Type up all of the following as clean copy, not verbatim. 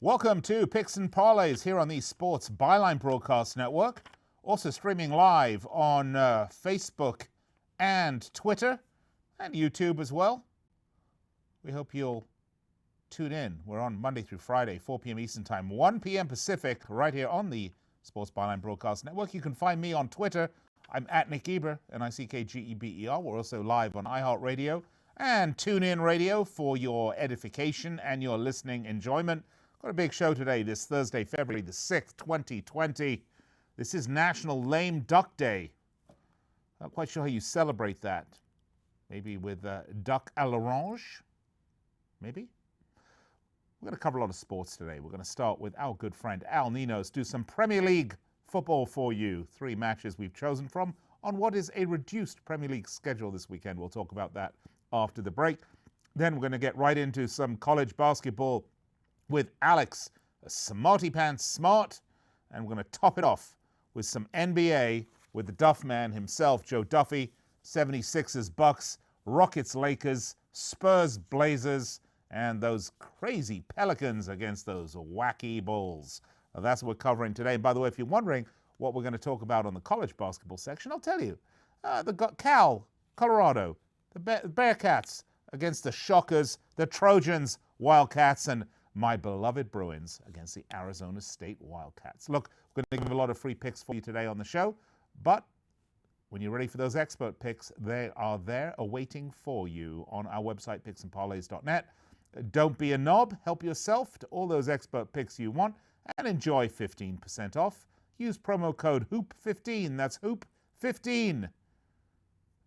Welcome to Picks and Parlays here on the Sports Byline Broadcast Network. Also streaming live on Facebook and Twitter and YouTube as well. We hope you'll tune in. We're on Monday through Friday, 4 p.m. Eastern Time, 1 p.m. Pacific, right here on the Sports Byline Broadcast Network. You can find me on Twitter. I'm at Nick Geber, Nickgeber. We're also live on iHeartRadio and TuneIn Radio for your edification and your listening enjoyment. Got a big show today, this Thursday, February the 6th, 2020. This is National Lame Duck Day. Not quite sure how you celebrate that. Maybe with duck à l'orange? Maybe? We're going to cover a lot of sports today. We're going to start with our good friend Al Ninos, do some Premier League football for you. 3 matches we've chosen from on what is a reduced Premier League schedule this weekend. We'll talk about that after the break. Then we're going to get right into some college basketball with Alex, Smarty Pants Smart, and we're going to top it off with some NBA with the Duff Man himself, Joe Duffy, 76ers Bucks, Rockets Lakers, Spurs Blazers, and those crazy Pelicans against those wacky Bulls. That's what we're covering today. And by the way, if you're wondering what we're going to talk about on the college basketball section, I'll tell you. Colorado, the Bearcats against the Shockers, the Trojans, Wildcats, and my beloved Bruins against the Arizona State Wildcats. Look, we're going to give a lot of free picks for you today on the show, but when you're ready for those expert picks, they are there awaiting for you on our website, picksandparlays.net. Don't be a knob. Help yourself to all those expert picks you want and enjoy 15% off. Use promo code HOOP15. That's HOOP15.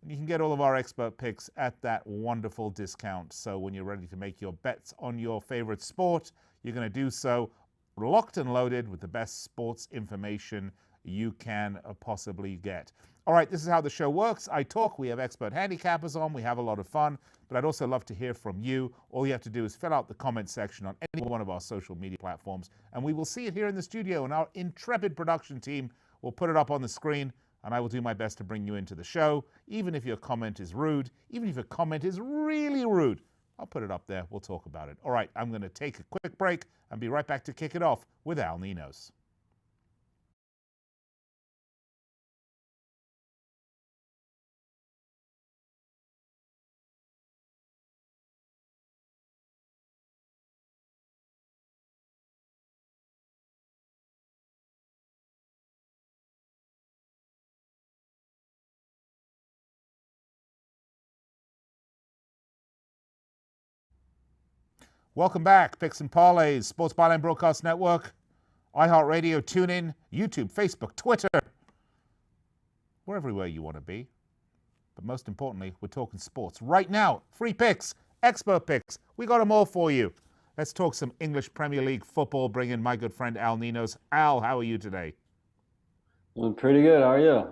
And you can get all of our expert picks at that wonderful discount. So when you're ready to make your bets on your favorite sport, you're going to do so locked and loaded with the best sports information you can possibly get. All right, this is how the show works. I talk, we have expert handicappers on, we have a lot of fun, but I'd also love to hear from you. All you have to do is fill out the comment section on any one of our social media platforms, and we will see it here in the studio, and our intrepid production team will put it up on the screen, and I will do my best to bring you into the show. Even if your comment is rude, even if your comment is really rude, I'll put it up there. We'll talk about it. All right, I'm going to take a quick break and be right back to kick it off with Al Ninos. Welcome back, Picks and Parlays, Sports Byline Broadcast Network, iHeartRadio, TuneIn, YouTube, Facebook, Twitter. We're everywhere you want to be. But most importantly, we're talking sports. Right now, free picks, expert picks. We got them all for you. Let's talk some English Premier League football. Bring in my good friend Al Ninos. Al, how are you today? I'm pretty good. How are you?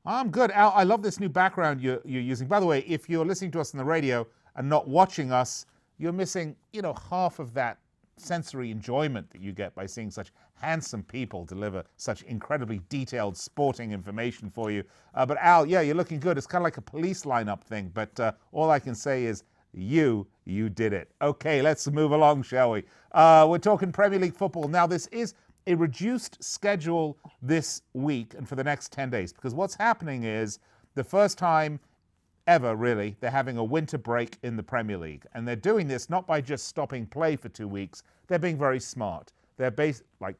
I'm good. Al, I love this new background you're using. By the way, if you're listening to us on the radio and not watching us, you're missing, half of that sensory enjoyment that you get by seeing such handsome people deliver such incredibly detailed sporting information for you. But Al, yeah, you're looking good. It's kind of like a police lineup thing, but all I can say is you did it. Okay, let's move along, shall we? We're talking Premier League football. Now, this is a reduced schedule this week and for the next 10 days, because what's happening is the first time ever, really, they're having a winter break in the Premier League. And they're doing this not by just stopping play for 2 weeks. They're being very smart. They're like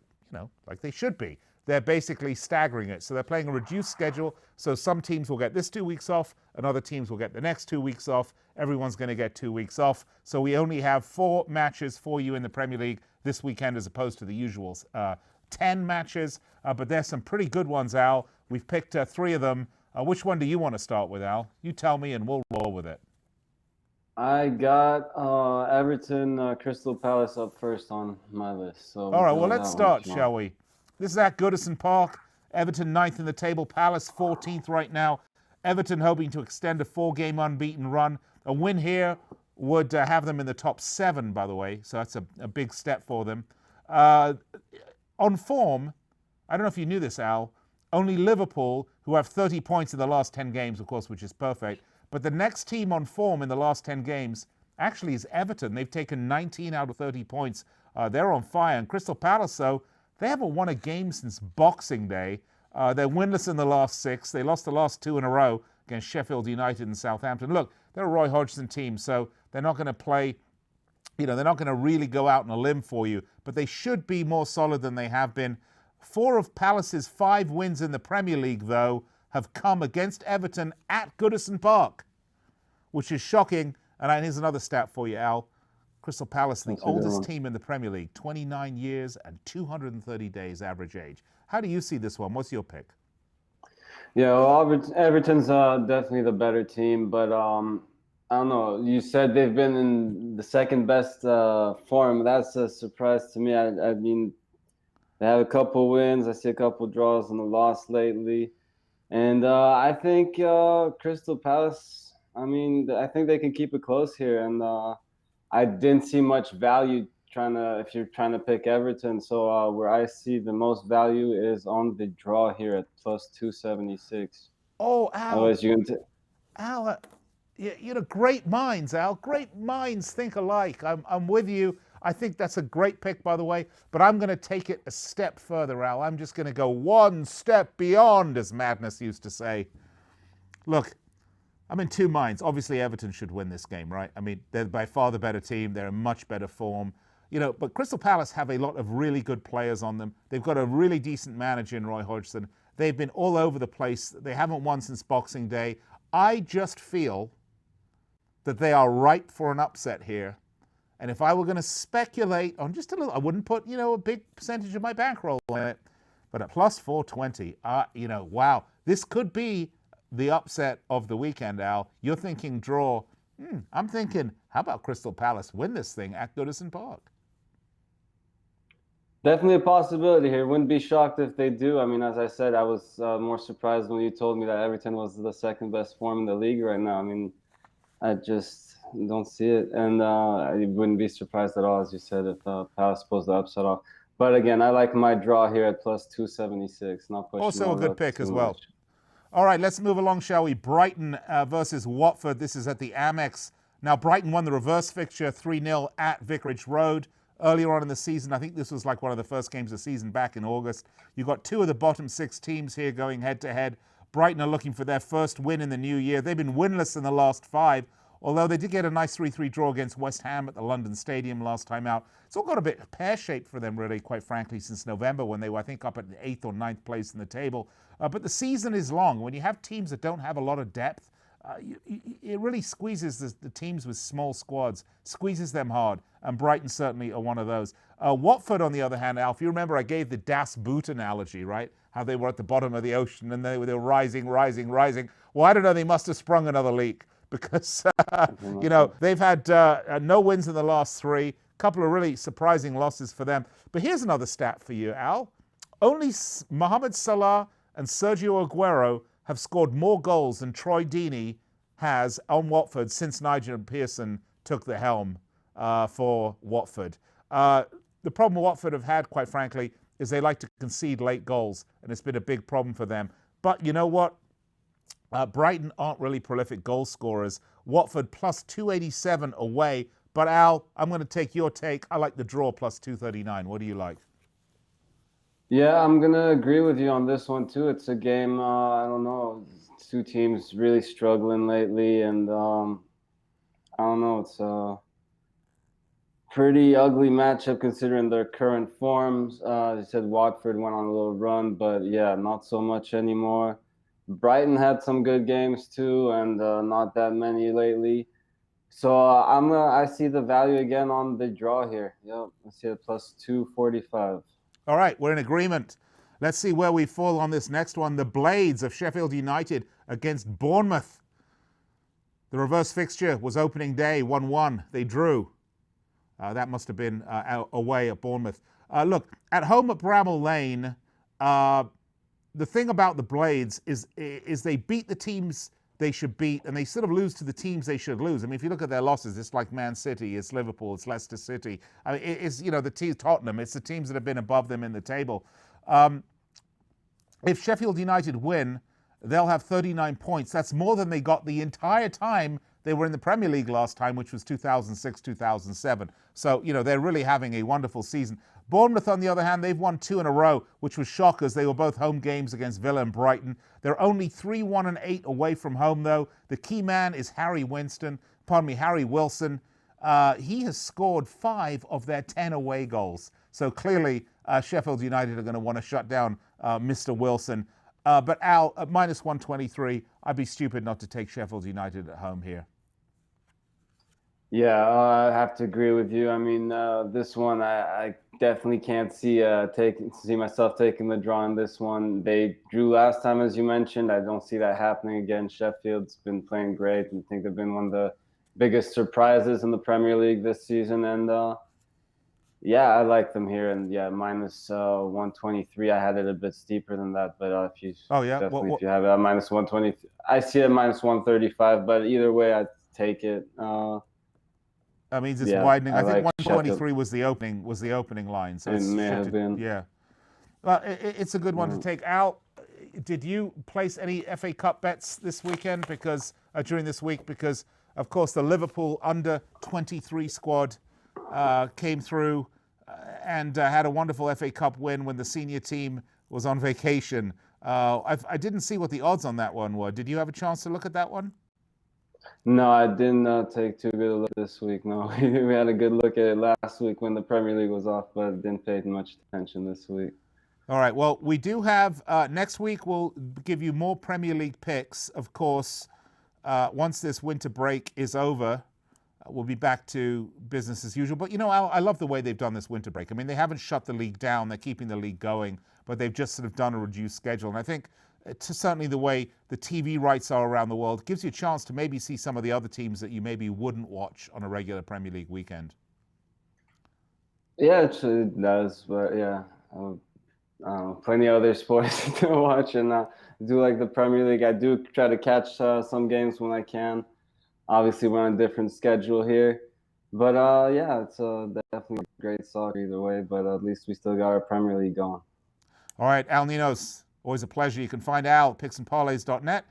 they should be. They're basically staggering it. So they're playing a reduced schedule. So some teams will get this 2 weeks off, and other teams will get the next 2 weeks off. Everyone's going to get 2 weeks off. So we only have 4 matches for you in the Premier League this weekend as opposed to the usual 10 matches. But there's some pretty good ones, Al. We've picked 3 of them. Which one do you want to start with, Al? You tell me and we'll roll with it. I got Everton, Crystal Palace up first on my list. So all right, well, let's start, shall we? This is at Goodison Park. Everton 9th in the table, Palace 14th right now. Everton hoping to extend a 4-game unbeaten run. A win here would have them in the top 7, by the way, so that's a big step for them. On form, I don't know if you knew this, Al, only Liverpool, who have 30 points in the last 10 games, of course, which is perfect. But the next team on form in the last 10 games actually is Everton. They've taken 19 out of 30 points They're on fire. And Crystal Palace, though, they haven't won a game since Boxing Day. They're winless in the last 6. They lost the last 2 in a row against Sheffield United and Southampton. Look, they're a Roy Hodgson team, so they're not going to play, they're not going to really go out on a limb for you, but they should be more solid than they have been. 4 of Palace's 5 wins in the Premier League, though, have come against Everton at Goodison Park, which is shocking. And here's another stat for you, Al. Crystal Palace, the oldest team in the Premier League, 29 years and 230 days average age. How do you see this one? What's your pick? Yeah, well, Everton's definitely the better team, but I don't know. You said they've been in the second best form. That's a surprise to me. I mean, they have a couple wins. I see a couple draws and a loss lately. And I think Crystal Palace, I think they can keep it close here. And I didn't see much value if you're trying to pick Everton. So where I see the most value is on the draw here at plus 276. Oh, Al. Otherwise, you're going to... Al, great minds, Al. Great minds think alike. I'm with you. I think that's a great pick, by the way, but I'm going to take it a step further, Al. I'm just going to go one step beyond, as Madness used to say. Look, I'm in 2 minds. Obviously, Everton should win this game, right? I mean, they're by far the better team. They're in much better form. But Crystal Palace have a lot of really good players on them. They've got a really decent manager in Roy Hodgson. They've been all over the place. They haven't won since Boxing Day. I just feel that they are ripe for an upset here. And if I were going to speculate on just a little, I wouldn't put, a big percentage of my bankroll on it. But at plus 420, wow, this could be the upset of the weekend, Al. You're thinking draw. I'm thinking, how about Crystal Palace win this thing at Goodison Park? Definitely a possibility here. Wouldn't be shocked if they do. I mean, as I said, I was more surprised when you told me that Everton was the second best form in the league right now. I mean, I just don't see it. And I wouldn't be surprised at all, as you said, if Palace pulls the upset off. But again, I like my draw here at plus 276. Not pushing also a good pick as well. Much. All right, let's move along, shall we? Brighton versus Watford. This is at the Amex. Now, Brighton won the reverse fixture 3-0 at Vicarage Road. Earlier on in the season, I think this was like one of the first games of the season back in August. You've got 2 of the bottom 6 teams here going head-to-head. Brighton are looking for their first win in the new year. They've been winless in the last 5, although they did get a nice 3-3 draw against West Ham at the London Stadium last time out. It's all got a bit pear-shaped for them, really, quite frankly, since November when they were, I think, up at the 8th or 9th place in the table. But the season is long. When you have teams that don't have a lot of depth, it really squeezes the teams with small squads, squeezes them hard, and Brighton certainly are one of those. Watford, on the other hand, Alf, you remember I gave the Das Boot analogy, right? How they were at the bottom of the ocean and they were rising. Well, I don't know, they must have sprung another leak because, they've had no wins in the last 3, a couple of really surprising losses for them. But here's another stat for you, Al. Only Mohamed Salah and Sergio Aguero have scored more goals than Troy Deeney has on Watford since Nigel Pearson took the helm for Watford. The problem Watford have had, quite frankly, is they like to concede late goals, and it's been a big problem for them. But you know what? Brighton aren't really prolific goal scorers. Watford plus 287 away. But Al, I'm going to take your take. I like the draw plus 239. What do you like? Yeah, I'm going to agree with you on this one, too. It's a game, I don't know, 2 teams really struggling lately. And I don't know, it's a pretty ugly matchup considering their current forms. As you said, Watford went on a little run, but yeah, not so much anymore. Brighton had some good games, too, and not that many lately. So I see the value again on the draw here. Yep, I see it plus 245. All right, we're in agreement. Let's see where we fall on this next one. The Blades of Sheffield United against Bournemouth. The reverse fixture was opening day, 1-1. They drew. That must have been away at Bournemouth. Look, at home at Bramall Lane, the thing about the Blades is they beat the teams they should beat, and they sort of lose to the teams they should lose. I mean, if you look at their losses, it's like Man City, it's Liverpool, it's Leicester City. I mean, it's, the team, Tottenham, it's the teams that have been above them in the table. If Sheffield United win, they'll have 39 points. That's more than they got the entire time they were in the Premier League last time, which was 2006, 2007. So, they're really having a wonderful season. Bournemouth, on the other hand, they've won 2 in a row, which was shockers. They were both home games against Villa and Brighton. They're only 3-1-8 away from home, though. The key man is Harry Wilson. He has scored 5 of their 10 away goals. So clearly, Sheffield United are going to want to shut down Mr. Wilson. But Al, at minus 123, I'd be stupid not to take Sheffield United at home here. Yeah, I have to agree with you. I mean, this one, I definitely can't see myself taking the draw in this one. They drew last time, as you mentioned. I don't see that happening again. Sheffield's been playing great, and I think they've been one of the biggest surprises in the Premier League this season. And I like them here. And minus 123. I had it a bit steeper than that, but if you if you have it at minus 120, I see it at minus 135. But either way, I'd take it. That means it's widening. I think 123 Sheffield was the opening line. So it may have been. Yeah. Well, it's a good one to take. Al, did you place any FA Cup bets this weekend? During this week, because of course the Liverpool under 23 squad came through and had a wonderful FA Cup win when the senior team was on vacation. I didn't see what the odds on that one were. Did you have a chance to look at that one? No, I didn't take too good a look this week. No, we had a good look at it last week when the Premier League was off, but didn't pay much attention this week. All right. Well, we do have next week. We'll give you more Premier League picks. Of course, once this winter break is over, we'll be back to business as usual. But I love the way they've done this winter break. I mean, they haven't shut the league down. They're keeping the league going, but they've just sort of done a reduced schedule. And I think certainly the way the TV rights are around the world gives you a chance to maybe see some of the other teams that you maybe wouldn't watch on a regular Premier League weekend. Yeah, it does. But plenty of other sports to watch, and I do like the Premier League. I do try to catch some games when I can. Obviously, we're on a different schedule here. But it's definitely great soccer either way, but at least we still got our Premier League going. All right, Al Ninos, always a pleasure. You can find Al at picksandparlays.net.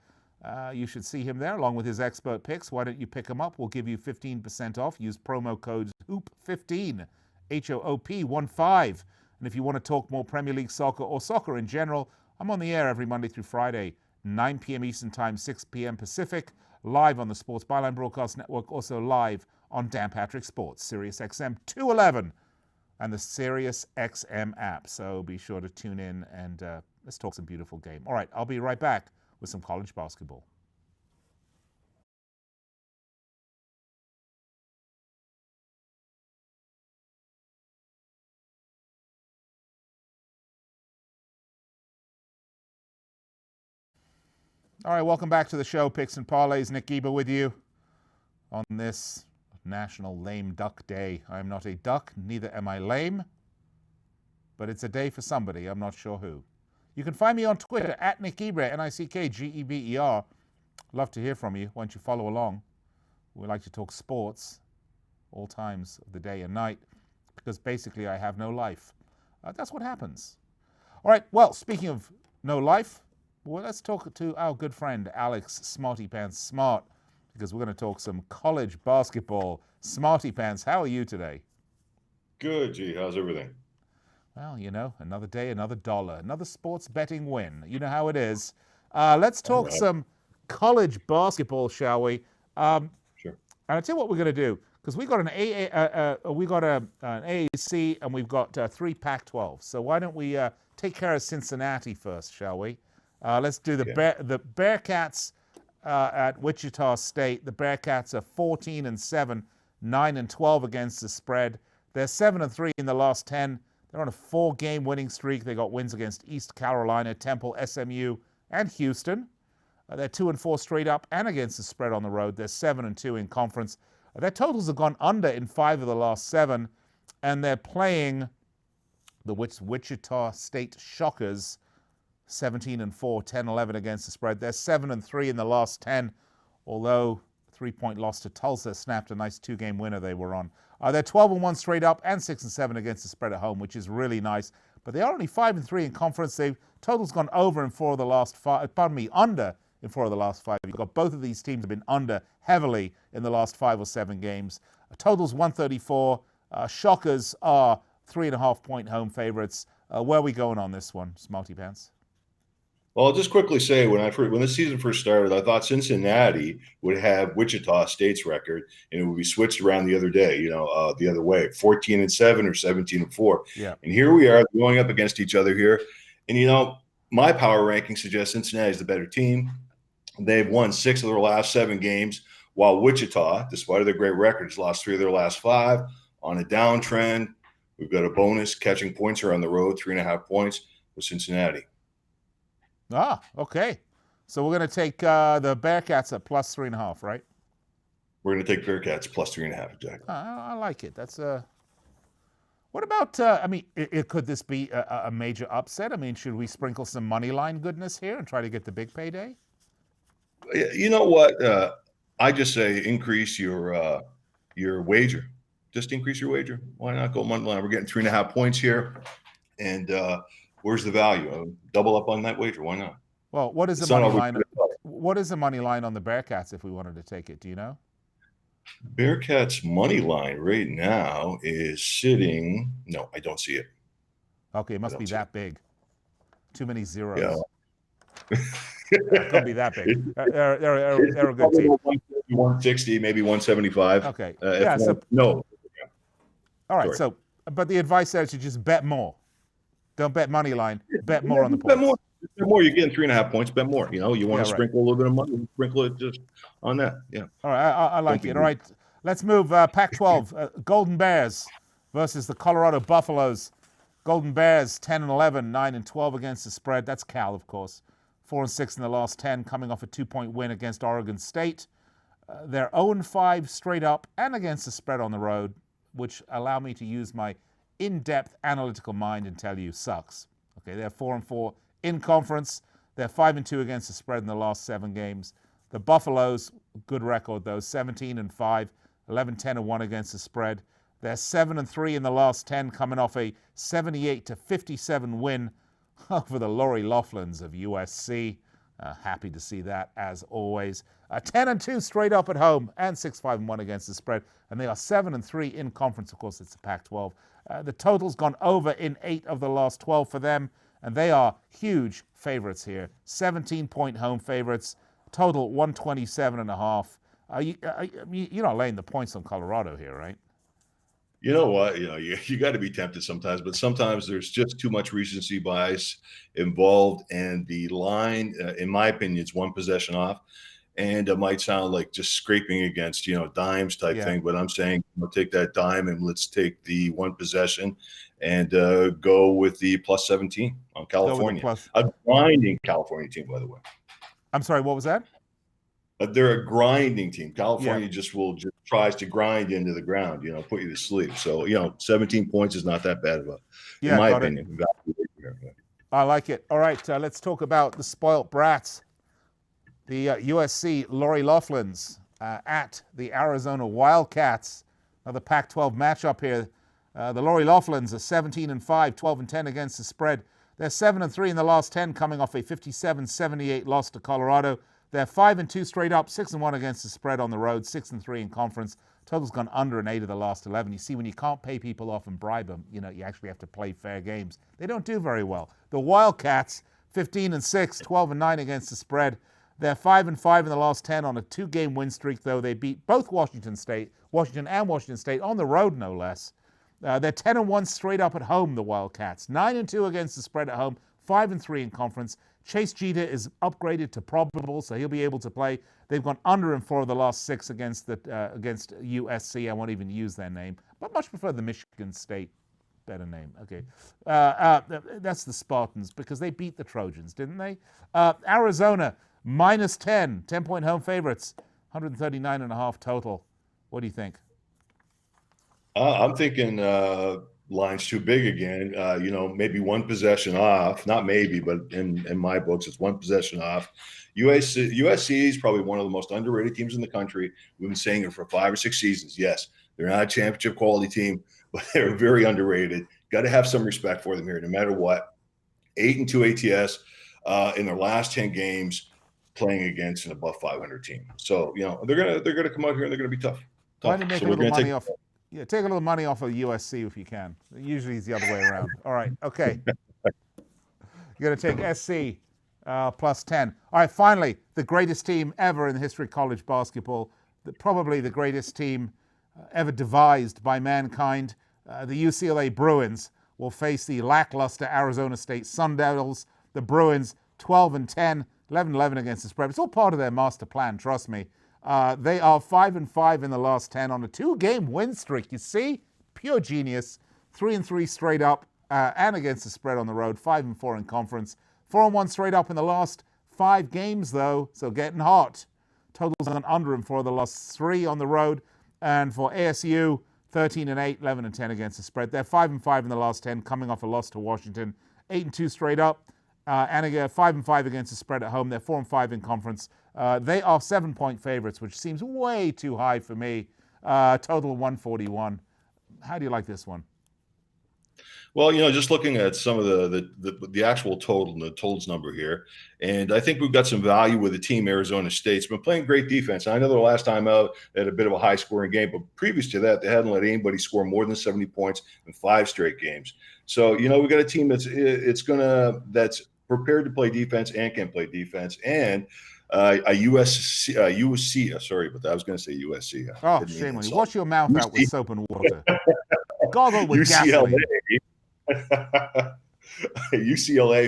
You should see him there along with his expert picks. Why don't you pick him up? We'll give you 15% off. Use promo code HOOP15, HOOP15. And if you want to talk more Premier League soccer or soccer in general, I'm on the air every Monday through Friday, 9 p.m. Eastern Time, 6 p.m. Pacific, live on the Sports Byline Broadcast Network, also live on Dan Patrick Sports, Sirius XM 211, and the Sirius XM app. So be sure to tune in and let's talk some beautiful game. All right, I'll be right back with some college basketball. All right, welcome back to the show, Picks and Parlays. Nick Geber with you on this National Lame Duck Day. I am not a duck, neither am I lame, but it's a day for somebody. I'm not sure who. You can find me on Twitter at Nick Geber, NickGeber. Love to hear from you. Why don't you follow along? We like to talk sports all times of the day and night because basically I have no life. That's what happens. All right, well, speaking of no life, well, let's talk to our good friend Alex Smarty Pants Smart, because we're going to talk some college basketball. Smarty Pants, how are you today? Good, G. How's everything? Well, another day, another dollar, another sports betting win. You know how it is. Let's talk some college basketball, shall we? Sure. And I'll tell you what we're going to do, because we got an AAC and we've got 3 Pac-12. So why don't we take care of Cincinnati first, shall we? Let's do the Bearcats at Wichita State. The Bearcats are 14-7, 9-12 against the spread. They're 7-3 in the last 10. They're on a 4-game winning streak. They got wins against East Carolina, Temple, SMU, and Houston. They're 2-4 straight up and against the spread on the road. They're 7-2 in conference. Their totals have gone under in 5 of the last 7, and they're playing the Wichita State Shockers, 17-4, 10-11 against the spread. They're 7-3 in the last 10, although 3-point loss to Tulsa snapped a nice 2-game winner they were on. They're 12-1 straight up and 6-7 against the spread at home, which is really nice. But they are only 5-3 in conference. Totals gone over in 4 of the last 5. Under in 4 of the last 5. You've got both of these teams have been under heavily in the last 5 or 7 games. Totals 134. Shockers are 3.5-point home favorites. Where are we going on this one, Smarty Pants? Well, I'll just quickly say when this season first started, I thought Cincinnati would have Wichita State's record, and it would be switched around the other day. The other way, 14-7 or 17-4. Yeah. And here we are going up against each other here, and my power ranking suggests Cincinnati is the better team. They've won 6 of their last 7 games, while Wichita, despite their great records, lost 3 of their last 5 on a downtrend. We've got a bonus catching points here on the road, 3.5 points with Cincinnati. Okay. So we're going to take the Bearcats at plus 3.5, right? We're going to take Bearcats plus 3.5, exactly. I like it. That's What about? Could this be a major upset? I mean, should we sprinkle some money line goodness here and try to get the big payday? You know what? I just say increase your wager. Just increase your wager. Why not go money line? We're getting 3.5 points here, and where's the value? Double up on that wager. Why not? Well, what is the money line? What is the money line on the Bearcats if we wanted to take it? Do you know? Bearcats money line right now is sitting. No, I don't see it. Okay, it must be that big. Too many zeros. Yeah. It could be that big. They're a good team. 160, maybe 175. Okay. No. All right. Sorry. But the advice there is to just bet more. Don't bet money line. Bet more on the points. Bet more. Bet more. You're getting 3.5 points. Bet more. You want to sprinkle a little bit of money. Sprinkle it just on that. Yeah. All right. I like it. All right. Let's move. Pac-12. Golden Bears versus the Colorado Buffaloes. Golden Bears 10-11, 9-12 against the spread. That's Cal, of course. 4-6 in the last 10, coming off a 2-point win against Oregon State. They're 0-5 straight up and against the spread on the road, which allow me to use my in-depth analytical mind and tell you sucks. Okay, they're 4-4 in conference. They're 5-2 against the spread in the last 7 games. The Buffaloes, good record though, 17-5, 11-10-1 against the spread. They're 7-3 in the last 10, coming off a 78-57 win over the Lori Loughlins of USC. Happy to see that, as always. 10-2 straight up at home and 6-5-1 against the spread. And they are 7-3 in conference. Of course, it's the Pac-12. The total's gone over in 8 of the last 12 for them. And they are huge favorites here. 17-point home favorites. Total 127.5. You're not laying the points on Colorado here, right? You know what? You got to be tempted sometimes, but sometimes there's just too much recency bias involved, and the line, in my opinion, is 1 possession off, and it might sound like just scraping against dimes type thing, but I'm saying take that dime and let's take the 1 possession and go with the plus 17 on California. A grinding California team, by the way. I'm sorry, what was that? They're a grinding team. California just tries to grind into the ground, put you to sleep. So, 17 points is not that bad of in my opinion. I like it. All right, let's talk about the spoilt brats. The USC Lori Loughlins at the Arizona Wildcats. The Pac-12 matchup here. The Lori Loughlins are 17-5, 12-10 against the spread. They're 7-3 in the last 10, coming off a 57-78 loss to Colorado. They're 5-2 straight up, 6-1 against the spread on the road, 6-3 in conference. Total's gone under in 8 of the last 11. You see, when you can't pay people off and bribe them, you actually have to play fair games. They don't do very well. The Wildcats, 15-6, 12-9 against the spread. They're 5-5 in the last 10 on a 2-game win streak, though. They beat both Washington State on the road, no less. They're 10-1 straight up at home, the Wildcats. 9-2 against the spread at home, 5-3 in conference. Chase Jeter is upgraded to probable, so he'll be able to play. They've gone under in 4 of the last 6 against USC. I won't even use their name, but much prefer the Michigan State better name. Okay, that's the Spartans because they beat the Trojans, didn't they? Arizona minus 10-point home favorites, 139.5 total. What do you think? I'm thinking line's too big again. Maybe 1 possession off. Not maybe, but in my books, it's 1 possession off. USC is probably one of the most underrated teams in the country. We've been saying it for 5 or 6 seasons. Yes, they're not a championship quality team, but they're very underrated. Got to have some respect for them here, no matter what. 8-2 ATS in their last 10 games. playing against an above 500 team. So, they're gonna come out here and they're gonna be tough. Why don't you make a little money off? Yeah, take a little money off of USC if you can. Usually it's the other way around. All right, okay. You're going to take SC plus 10. All right, finally, the greatest team ever in the history of college basketball, probably the greatest team ever devised by mankind. The UCLA Bruins will face the lackluster Arizona State Sun Devils. The Bruins 12-10, 11-11 against the spread. It's all part of their master plan, trust me. They are 5-5 in the last 10 on a 2-game win streak. You see, pure genius. 3-3 straight up and against the spread on the road. 5-4 in conference. 4-1 straight up in the last 5 games though, so getting hot. Totals on under and for the last 3 on the road. And for ASU, 13-8, 11-10 against the spread. They're 5-5 in the last 10, coming off a loss to Washington. 8-2 straight up. And again, 5-5 against the spread at home. They're 4-5 in conference. They are 7-point favorites, which seems way too high for me. Total 141. How do you like this one? Well, just looking at some of the actual total and the totals number here, and I think we've got some value with the team. Arizona State's been playing great defense. I know the last time out they had a bit of a high-scoring game, but previous to that, they hadn't let anybody score more than 70 points in 5 straight games. So, we've got a team that's prepared to play defense and can play defense, and a USC. Sorry about that. I was going to say USC. Oh, shame on you. Wash your mouth out with soap and water. Gargle with gasoline. UCLA,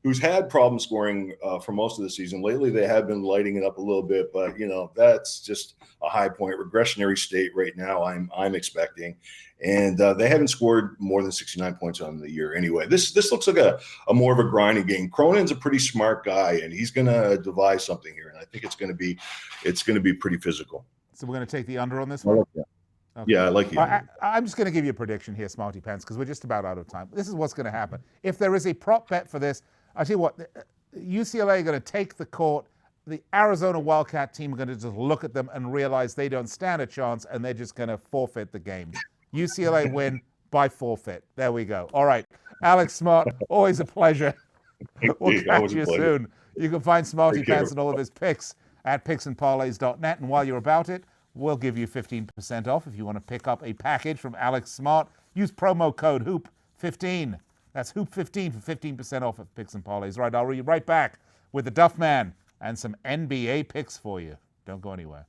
who's had problem scoring for most of the season. Lately, they have been lighting it up a little bit, but that's just a high point regressionary state right now. I'm expecting, and they haven't scored more than 69 points on the year anyway. This looks like a more of a grinding game. Cronin's a pretty smart guy, and he's going to devise something here, and I think it's going to be pretty physical. So we're going to take the under on this one. Okay. Yeah, I like you. I'm just going to give you a prediction here, Smarty Pants, because we're just about out of time. This is what's going to happen. If there is a prop bet for this, I'll tell you what, UCLA are going to take the court. The Arizona Wildcat team are going to just look at them and realize they don't stand a chance, and they're just going to forfeit the game. UCLA win by forfeit. There we go. All right. Alex Smart, always a pleasure. We'll catch you soon. You can find Smarty Pants and all of his picks at picksandparlays.net. And while you're about it, we'll give you 15% off if you want to pick up a package from Alex Smart. Use promo code HOOP15. That's HOOP15 for 15% off at Picks and Parlays. Right, I'll be right back with the Duff Man and some NBA picks for you. Don't go anywhere.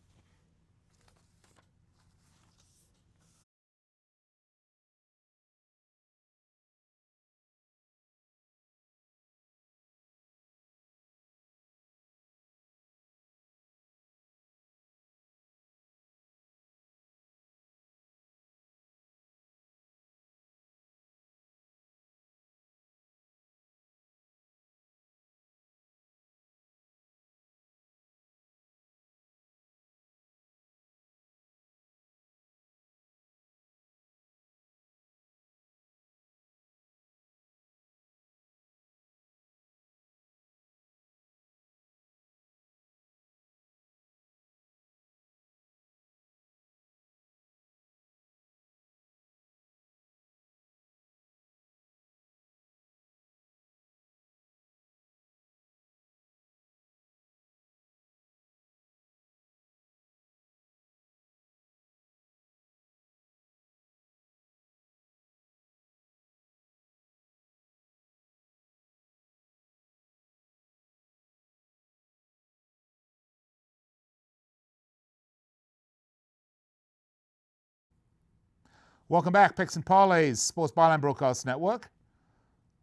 Welcome back, Picks and Parlays, Sports Byline Broadcast Network.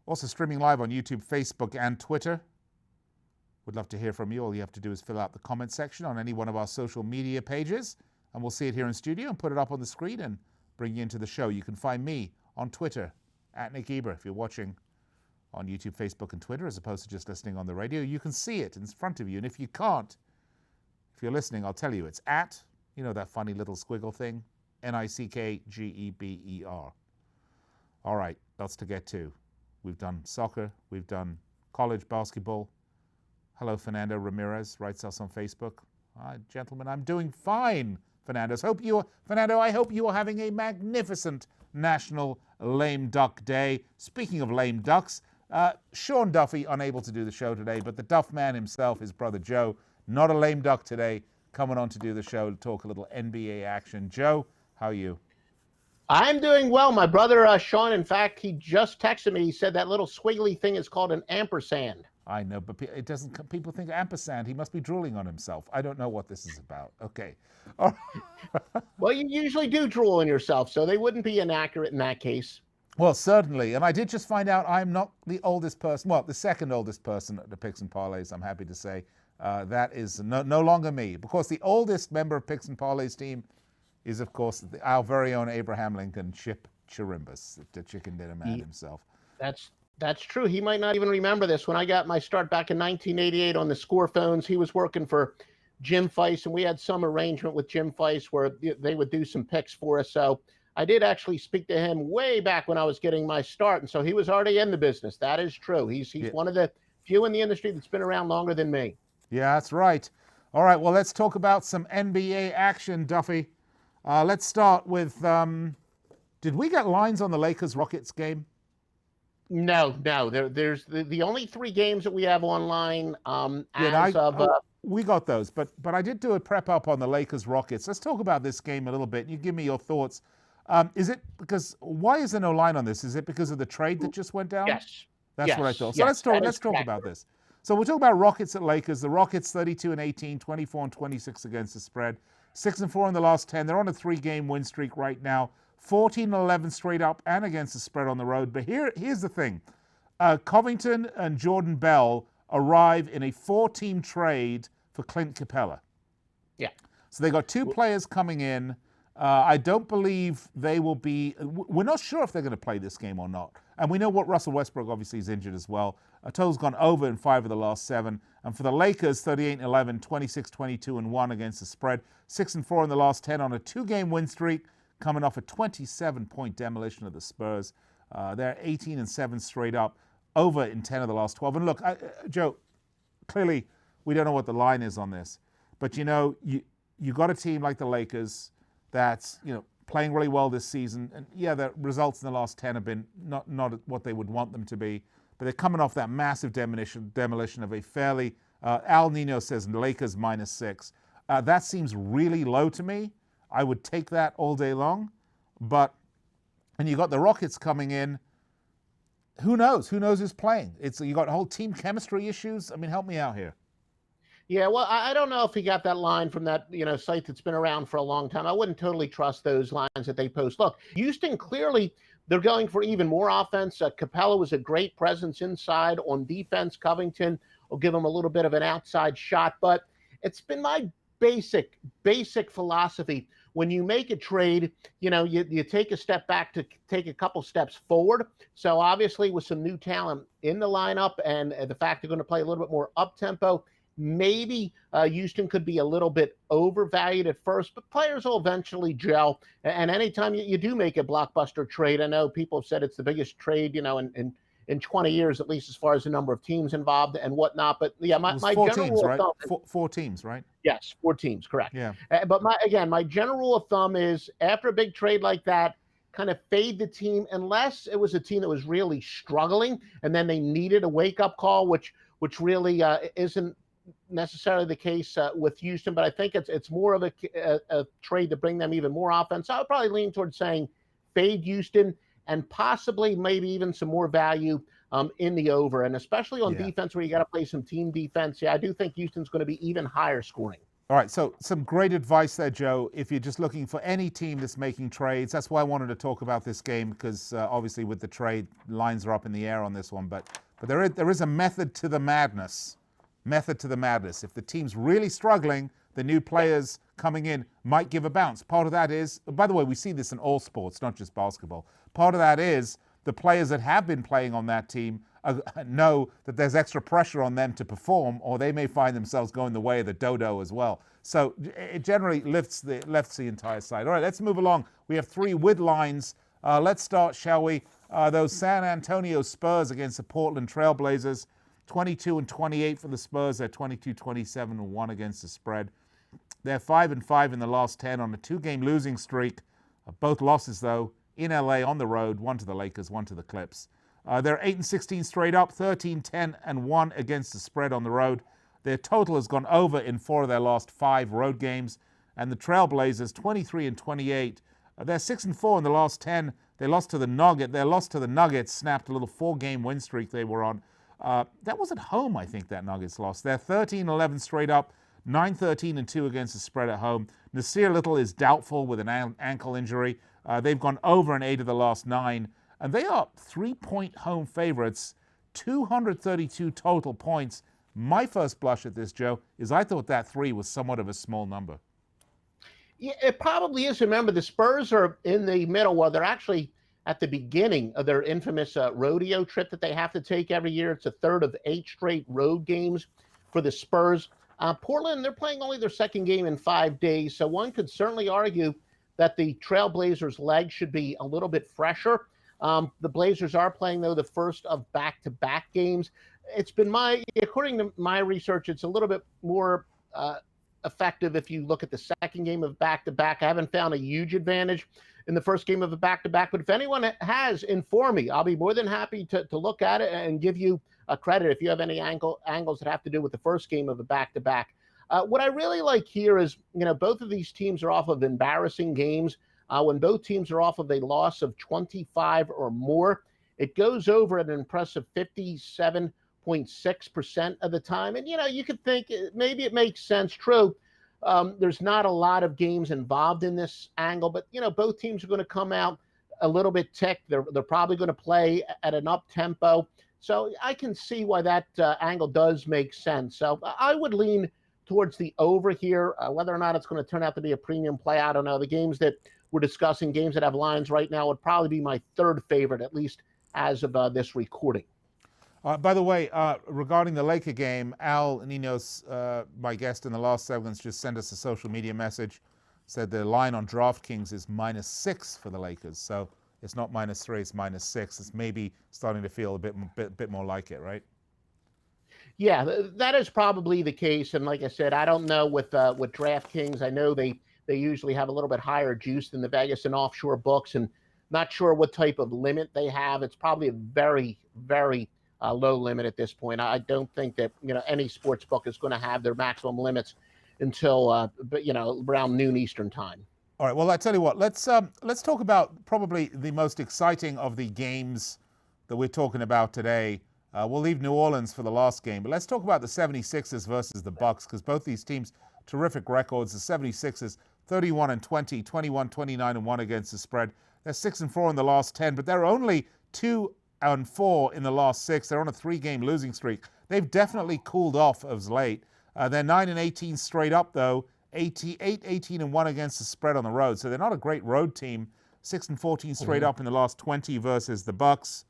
Also streaming live on YouTube, Facebook, and Twitter. Would love to hear from you. All you have to do is fill out the comment section on any one of our social media pages, and we'll see it here in studio and put it up on the screen and bring you into the show. You can find me on Twitter, at Nick Geber. If you're watching on YouTube, Facebook, and Twitter, as opposed to just listening on the radio, you can see it in front of you. And if you can't, if you're listening, I'll tell you, it's at, that funny little squiggle thing, NickGeber. All right, lots to get to. We've done soccer. We've done college basketball. Hello, Fernando Ramirez writes us on Facebook. Gentlemen, I'm doing fine, Fernando. I hope you are having a magnificent National Lame Duck Day. Speaking of lame ducks, Sean Duffy, unable to do the show today, but the Duff man himself, his brother Joe, not a lame duck today, coming on to do the show to talk a little NBA action. Joe, how are you? I'm doing well. My brother Sean, in fact, he just texted me. He said that little squiggly thing is called an ampersand. I know, but it doesn't. People think ampersand. He must be drooling on himself. I don't know what this is about. Okay. Well, you usually do drool on yourself, so they wouldn't be inaccurate in that case. Well, certainly. And I did just find out I'm not the oldest person. Well, the second oldest person at the Picks and Parlays, I'm happy to say. That is no longer me. Because the oldest member of Picks and Parlays team is, of course, our very own Abraham Lincoln, Chip Chirimbus, the chicken dinner man himself. That's true. He might not even remember this. When I got my start back in 1988 on the score phones, he was working for Jim Feist, and we had some arrangement with Jim Feist where they would do some picks for us. So I did actually speak to him way back when I was getting my start, and so he was already in the business. That is true. He's one of the few in the industry that's been around longer than me. Yeah, that's right. All right, well, let's talk about some NBA action, Duffy. Let's start with, did we get lines on the Lakers-Rockets game? No. There's the only 3 games that we have online we got those, but I did do a prep up on the Lakers-Rockets. Let's talk about this game a little bit. You give me your thoughts. Is it because, why is there no line on this? Is it because of the trade that just went down? Yes. That's what I thought. So let's talk about this. So we'll talk about Rockets at Lakers. The Rockets 32-18, 24-26 against the spread. 6-4 in the last 10. They're on a 3-game win streak right now. 14-11 straight up and against the spread on the road. But here's the thing. Covington and Jordan Bell arrive in a 4-team trade for Clint Capella. Yeah. So they got 2 players coming in. I don't believe they will be. We're not sure if they're going to play this game or not. And we know what Russell Westbrook obviously is injured as well. Total's gone over in 5 of the last 7. And for the Lakers, 38-11, 26-22-1 against the spread. 6-4 in the last 10 on a 2-game win streak, coming off a 27-point demolition of the Spurs. They're 18-7 straight up, over in 10 of the last 12. And look, Joe, clearly we don't know what the line is on this. But, you got a team like the Lakers that's, playing really well this season. And, yeah, the results in the last 10 have been not what they would want them to be. But they're coming off that massive demolition of a fairly, Al Ninos says Lakers -6. That seems really low to me. I would take that all day long. And you got the Rockets coming in. Who knows? Who knows who's playing? You got whole team chemistry issues. I mean, help me out here. Yeah, well, I don't know if he got that line from that, site that's been around for a long time. I wouldn't totally trust those lines that they post. Look, Houston, clearly they're going for even more offense. Capella was a great presence inside. On defense, Covington will give him a little bit of an outside shot. But it's been my basic philosophy. When you make a trade, you take a step back to take a couple steps forward. So obviously with some new talent in the lineup and the fact they're going to play a little bit more up-tempo, maybe Houston could be a little bit overvalued at first, but players will eventually gel. And anytime you do make a blockbuster trade, I know people have said it's the biggest trade, in 20 years, at least as far as the number of teams involved and whatnot. But yeah, my four general teams, right? thumb, 4 teams, right? Yes, 4 teams, correct. Yeah. But my general rule of thumb is after a big trade like that, kind of fade the team unless it was a team that was really struggling and then they needed a wake-up call, which really isn't necessarily the case with Houston. But I think it's more of a trade to bring them even more offense. So I would probably lean towards saying fade Houston and possibly maybe even some more value in the over, and especially on defense where you got to play some team defense. Yeah, I do think Houston's going to be even higher scoring. All right, so some great advice there, Joe. If you're just looking for any team that's making trades, that's why I wanted to talk about this game, because obviously with the trade, lines are up in the air on this one. But there is a method to the madness. Method to the madness. If the team's really struggling, the new players coming in might give a bounce. Part of that is, by the way, we see this in all sports, not just basketball. Part of that is the players that have been playing on that team know that there's extra pressure on them to perform, or they may find themselves going the way of the dodo as well. So it generally lifts the entire side. All right, let's move along. We have 3 with lines. Let's start, shall we? Those San Antonio Spurs against the Portland Trailblazers. 22-28 for the Spurs. They're 22-27-1 against the spread. They're 5-5 in the last 10 on a 2-game losing streak. Both losses, though, in LA on the road, one to the Lakers, one to the Clips. They're 8-16 straight up, 13-10-1 against the spread on the road. Their total has gone over in 4 of their last 5 road games. And the Trailblazers, 23-28. They're 6-4 in the last 10. They lost to the Nuggets. Their loss to the Nuggets snapped a little 4-game win streak they were on. That was at home, I think, that Nuggets loss. They're 13-11 straight up, 9-13-2 against the spread at home. Nasir Little is doubtful with an ankle injury. They've gone over in 8 of the last 9. And they are 3-point home favorites, 232 total points. My first blush at this, Joe, is I thought that 3 was somewhat of a small number. Yeah, it probably is. Remember, the Spurs are in the middle. Well, they're actually at the beginning of their infamous rodeo trip that they have to take every year. It's a third of 8 straight road games for the Spurs. Portland, they're playing only their second game in 5 days, so one could certainly argue that the Trailblazers' legs should be a little bit fresher. The Blazers are playing, though, the first of back-to-back games. It's been according to my research, it's a little bit more effective if you look at the second game of back-to-back. I haven't found a huge advantage in the first game of a back-to-back, but if anyone has, inform me. I'll be more than happy to look at it and give you a credit if you have any angles that have to do with the first game of a back-to-back. What I really like here is, both of these teams are off of embarrassing games. When both teams are off of a loss of 25 or more, it goes over at an impressive 57.6% of the time. And, you could think maybe it makes sense. True. There's not a lot of games involved in this angle, but, both teams are going to come out a little bit ticked. They're probably going to play at an up tempo. So I can see why that angle does make sense. So I would lean towards the over here. Whether or not it's going to turn out to be a premium play, I don't know. The games that we're discussing, games that have lines right now, would probably be my third favorite, at least as of this recording. By the way, regarding the Laker game, Al Ninos, my guest in the last segments, just sent us a social media message, said the line on DraftKings is -6 for the Lakers. So it's not -3, it's -6. It's maybe starting to feel a bit more like it, right? Yeah, that is probably the case. And like I said, I don't know with DraftKings. I know they usually have a little bit higher juice than the Vegas and offshore books, and not sure what type of limit they have. It's probably a very, very low limit at this point. I don't think that any sports book is going to have their maximum limits until around noon Eastern time. All right. Well, I tell you what. Let's talk about probably the most exciting of the games that we're talking about today. We'll leave New Orleans for the last game, but let's talk about the 76ers versus the Bucks, because both these teams, terrific records. The 76ers, 31-20, 21-29-1 against the spread. They're 6-4 in the last 10, but they're only 2-4 in the last 6. They're on a 3-game losing streak. They've definitely cooled off of late. They're 9-18 straight up, though. 18-1 against the spread on the road. So they're not a great road team. 6-14 straight up in the last 20 versus the Bucks.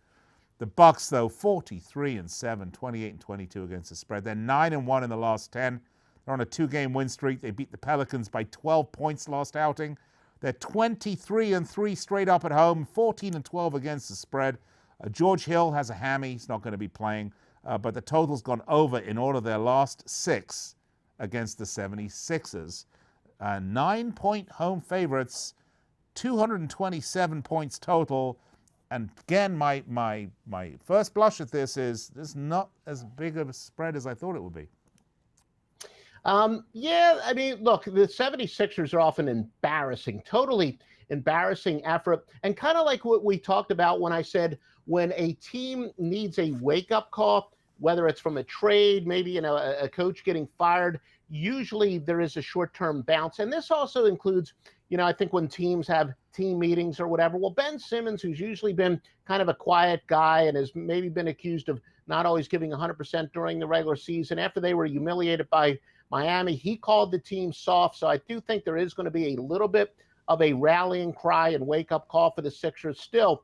The Bucks, though, 43-7, 28-22 against the spread. They're 9-1 in the last 10. They're on a 2-game win streak. They beat the Pelicans by 12 points last outing. They're 23-3 straight up at home, 14-12 against the spread. George Hill has a hammy. He's not going to be playing. But the total's gone over in all of their last 6 against the 76ers. 9-point home favorites, 227 points total. And again, my first blush at this is not as big of a spread as I thought it would be. Yeah, I mean, look, the 76ers are often embarrassing, totally embarrassing effort. And kind of like what we talked about when I said when a team needs a wake-up call, whether it's from a trade, maybe a coach getting fired, usually there is a short-term bounce. And this also includes, I think when teams have team meetings or whatever. Well, Ben Simmons, who's usually been kind of a quiet guy and has maybe been accused of not always giving 100% during the regular season, after they were humiliated by Miami, he called the team soft. So I do think there is going to be a little bit of a rallying cry and wake-up call for the Sixers. Still,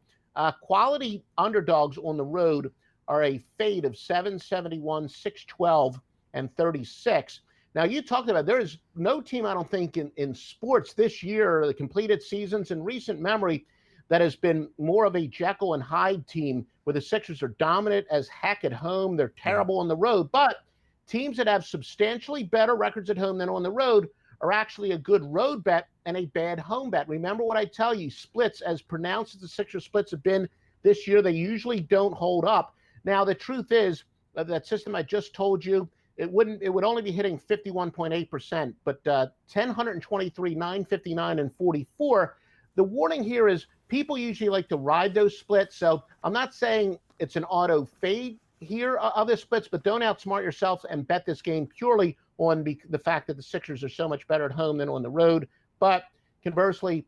quality underdogs on the road are a fade of 771, 612, and 36. Now, you talked about there is no team, I don't think, in sports this year, the completed seasons in recent memory, that has been more of a Jekyll and Hyde team where the Sixers are dominant as heck at home. They're terrible on the road. But teams that have substantially better records at home than on the road are actually a good road bet and a bad home bet. Remember what I tell you, splits, as pronounced as the Sixers splits have been this year. They usually don't hold up. Now, the truth is that system I just told you, it would only be hitting 51.8%, but 10, 123, 959, and 44. The warning here is people usually like to ride those splits. So I'm not saying it's an auto fade here of the splits, but don't outsmart yourself and bet this game purely on the fact that the Sixers are so much better at home than on the road. But conversely,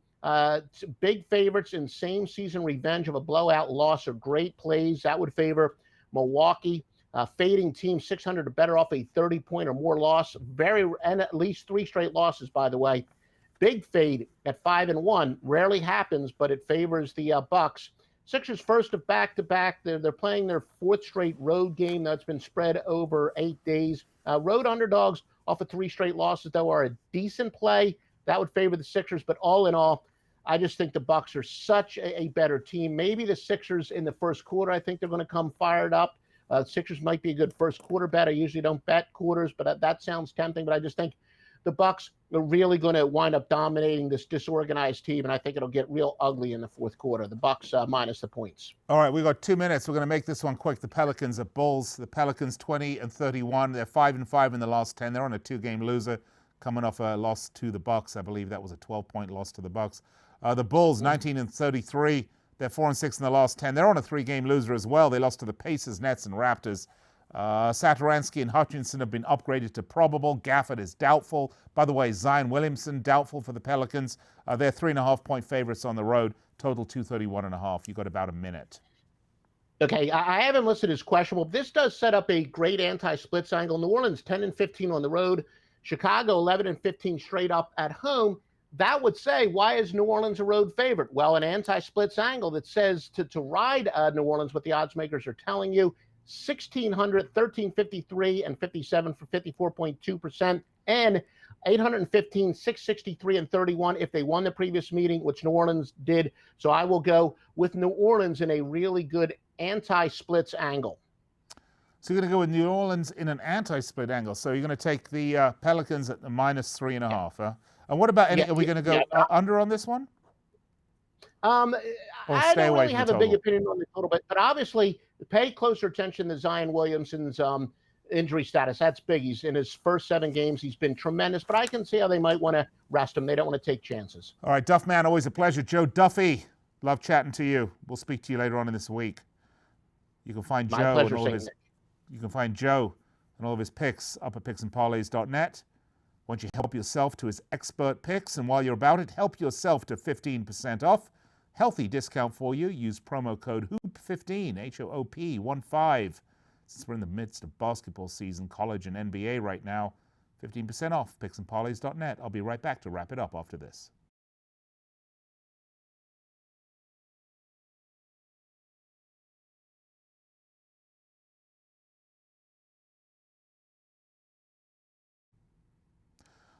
big favorites in same season revenge of a blowout loss are great plays. That would favor Milwaukee. Fading team 600 or better off a 30-point or more loss. And at least 3 straight losses, by the way. Big fade at 5-1 rarely happens, but it favors the Bucks. Sixers first of back-to-back. They're playing their 4th straight road game that's been spread over 8 days. Road underdogs off of 3 straight losses, though, are a decent play. That would favor the Sixers, but all in all, I just think the Bucks are such a better team. Maybe the Sixers in the first quarter, I think they're going to come fired up. Sixers might be a good first quarter bet. I usually don't bet quarters, but that sounds tempting. But I just think the Bucks are really going to wind up dominating this disorganized team, and I think it'll get real ugly in the fourth quarter. The Bucks minus the points. All right, we've got 2 minutes. We're going to make this one quick. The Pelicans at Bulls. The Pelicans 20-31. They're 5-5 in the last 10. They're on a 2-game loser, coming off a loss to the Bucks. I believe that was a 12-point loss to the Bucks. The Bulls 19-33. They're 4-6 in the last 10. They're on a 3-game loser as well. They lost to the Pacers, Nets, and Raptors. Satoransky and Hutchinson have been upgraded to probable. Gafford is doubtful. By the way, Zion Williamson doubtful for the Pelicans. They're 3.5-point favorites on the road. Total 231.5. You've got about a minute. Okay, I haven't listed as questionable. This does set up a great anti-splits angle. New Orleans 10-15 on the road. Chicago 11-15 straight up at home. That would say, why is New Orleans a road favorite? Well, an anti-splits angle that says to ride New Orleans, what the odds makers are telling you, 1,600, 1,353, and 57 for 54.2%, and 815, 663, and 31 if they won the previous meeting, which New Orleans did. So I will go with New Orleans in a really good anti-splits angle. So you're going to go with New Orleans in an anti-split angle. So you're going to take the Pelicans at the -3.5, huh? And what about are we going to go under on this one? I don't really have a big opinion on the total, but obviously pay closer attention to Zion Williamson's injury status. That's big. He's in his first 7 games. He's been tremendous, but I can see how they might want to rest him. They don't want to take chances. All right, Duff Man, always a pleasure. Joe Duffy, love chatting to you. We'll speak to you later on in this week. You can find Joe and all of his picks up at picksandparlays.net. Once you help yourself to his expert picks, and while you're about it, help yourself to 15% off. Healthy discount for you. Use promo code HOOP15, HOOP15. Since we're in the midst of basketball season, college and NBA right now, 15% off, picksandparlays.net. I'll be right back to wrap it up after this.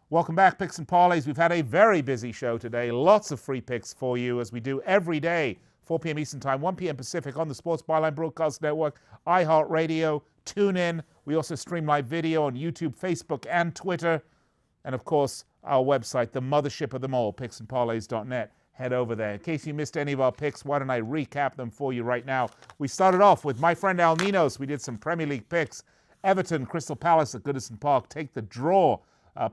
Welcome back, Picks and Parlays. We've had a very busy show today. Lots of free picks for you, as we do every day, 4 p.m. Eastern Time, 1 p.m. Pacific on the Sports Byline Broadcast Network, iHeartRadio, TuneIn. We also stream live video on YouTube, Facebook, and Twitter. And, of course, our website, the mothership of them all, picksandparlays.net. Head over there. In case you missed any of our picks, why don't I recap them for you right now? We started off with my friend Al Ninos. We did some Premier League picks. Everton, Crystal Palace at Goodison Park. Take the draw.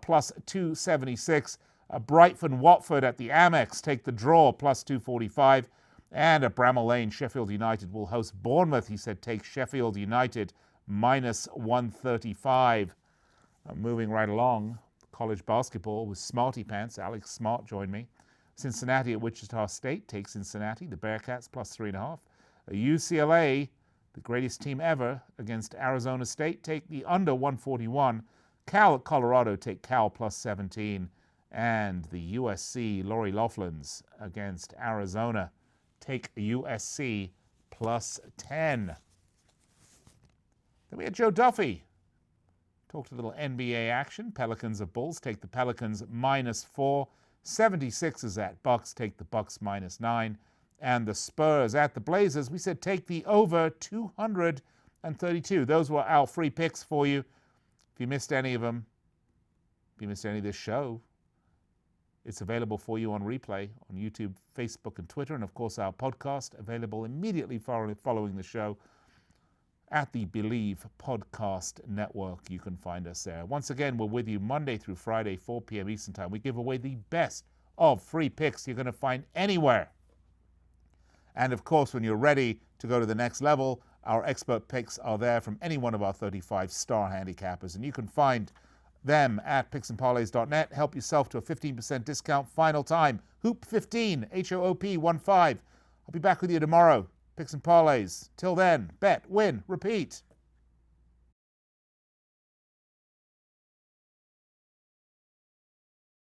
Plus 276. Brighton, Watford at the Amex, take the draw, plus 245. And at Bramall Lane, Sheffield United will host Bournemouth. He said take Sheffield United, minus 135. Moving right along, college basketball with Smarty Pants. Alex Smart joined me. Cincinnati at Wichita State, take Cincinnati. The Bearcats, plus 3.5. UCLA, the greatest team ever, against Arizona State, take the under 141. Cal at Colorado, take Cal plus 17. And the USC Lori Loughlin's against Arizona, take USC plus 10. Then we had Joe Duffy. Talked a little NBA action. Pelicans at Bulls, take the Pelicans -4. 76ers at Bucks, take the Bucks -9. And the Spurs at the Blazers, we said take the over 232. Those were our free picks for you. If you missed any of them, if you missed any of this show, It's available for you on replay on YouTube, Facebook, and Twitter. And of course, our podcast available immediately following the show at the Believe Podcast Network. You can find us there. Once again, we're with you Monday through Friday, 4 p.m. Eastern Time. We give away the best of free picks you're going to find anywhere. And of course, when you're ready to go to the next level, our expert picks are there from any one of our 35 star handicappers. And you can find them at picksandparlays.net. Help yourself to a 15% discount. Final time, Hoop15, HOOP15. I'll be back with you tomorrow. Picks and Parlays. Till then, bet, win, repeat.